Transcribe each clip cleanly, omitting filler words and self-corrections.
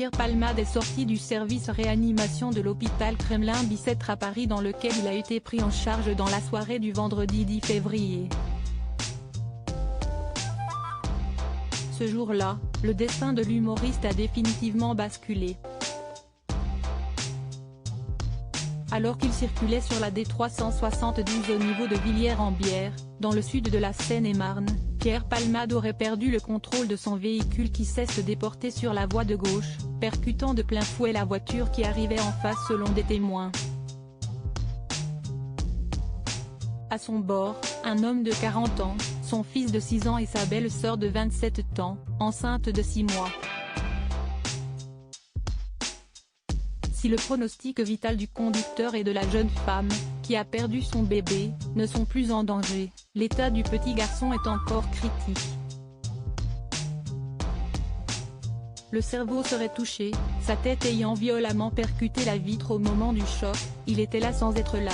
Pierre Palmade est sorti du service réanimation de l'hôpital Kremlin-Bicêtre à Paris dans lequel il a été pris en charge dans la soirée du vendredi 10 février. Ce jour-là, le destin de l'humoriste a définitivement basculé. Alors qu'il circulait sur la D372 au niveau de Villiers-en-Bière, dans le sud de la Seine-et-Marne, Pierre Palmade aurait perdu le contrôle de son véhicule qui s'est déporté sur la voie de gauche, percutant de plein fouet la voiture qui arrivait en face selon des témoins. À son bord, un homme de 40 ans, son fils de 6 ans et sa belle-sœur de 27 ans, enceinte de 6 mois. Si le pronostic vital du conducteur et de la jeune femme, qui a perdu son bébé, ne sont plus en danger, l'état du petit garçon est encore critique. Le cerveau serait touché, sa tête ayant violemment percuté la vitre au moment du choc, il était là sans être là.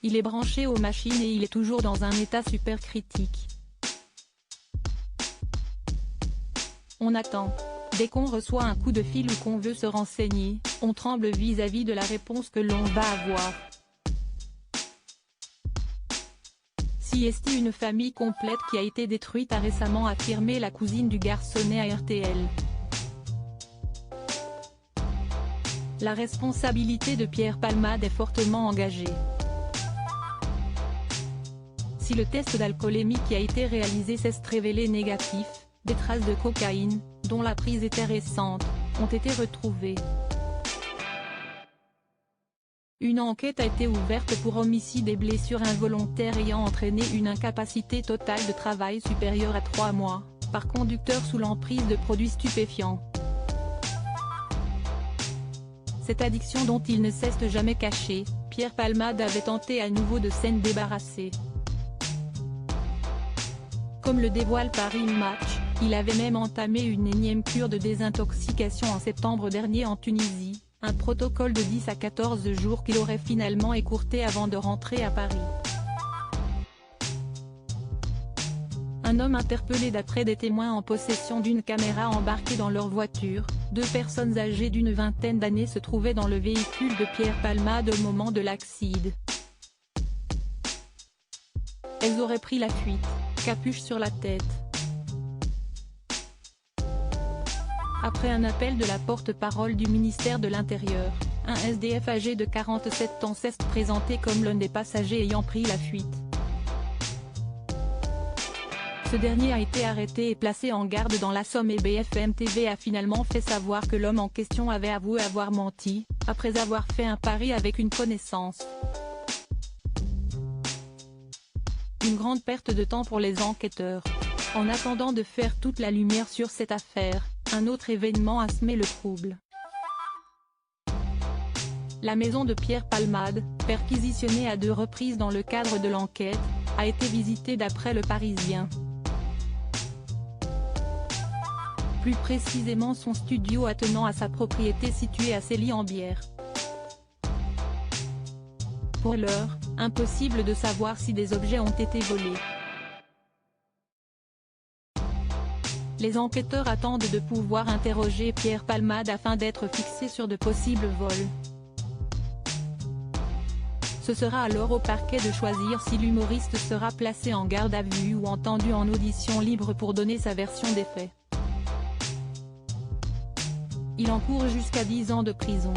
Il est branché aux machines et il est toujours dans un état super critique. On attend. Dès qu'on reçoit un coup de fil ou qu'on veut se renseigner, on tremble vis-à-vis de la réponse que l'on va avoir. Si est une famille complète qui a été détruite, a récemment affirmé la cousine du garçonnet à RTL. La responsabilité de Pierre Palmade est fortement engagée. Si le test d'alcoolémie qui a été réalisé s'est révélé négatif, des traces de cocaïne, dont la prise était récente, ont été retrouvées. Une enquête a été ouverte pour homicide et blessures involontaires ayant entraîné une incapacité totale de travail supérieure à 3 mois, par conducteur sous l'emprise de produits stupéfiants. Cette addiction dont il ne s'est jamais caché, Pierre Palmade avait tenté à nouveau de s'en débarrasser. Comme le dévoile Paris Match, il avait même entamé une énième cure de désintoxication en septembre dernier en Tunisie, un protocole de 10 à 14 jours qu'il aurait finalement écourté avant de rentrer à Paris. Un homme interpellé d'après des témoins en possession d'une caméra embarquée dans leur voiture, 2 personnes âgées d'une vingtaine d'années se trouvaient dans le véhicule de Pierre Palmade au moment de l'accident. Elles auraient pris la fuite, capuche sur la tête. Après un appel de la porte-parole du ministère de l'Intérieur, un SDF âgé de 47 ans s'est présenté comme l'un des passagers ayant pris la fuite. Ce dernier a été arrêté et placé en garde dans la Somme et BFM TV a finalement fait savoir que l'homme en question avait avoué avoir menti, après avoir fait un pari avec une connaissance. Une grande perte de temps pour les enquêteurs. En attendant de faire toute la lumière sur cette affaire, un autre événement a semé le trouble. La maison de Pierre Palmade, perquisitionnée à 2 reprises dans le cadre de l'enquête, a été visitée d'après Le Parisien. Plus précisément son studio attenant à sa propriété située à Célie-en-Bière. Pour l'heure, impossible de savoir si des objets ont été volés. Les enquêteurs attendent de pouvoir interroger Pierre Palmade afin d'être fixés sur de possibles vols. Ce sera alors au parquet de choisir si l'humoriste sera placé en garde à vue ou entendu en audition libre pour donner sa version des faits. Il encourt jusqu'à 10 ans de prison.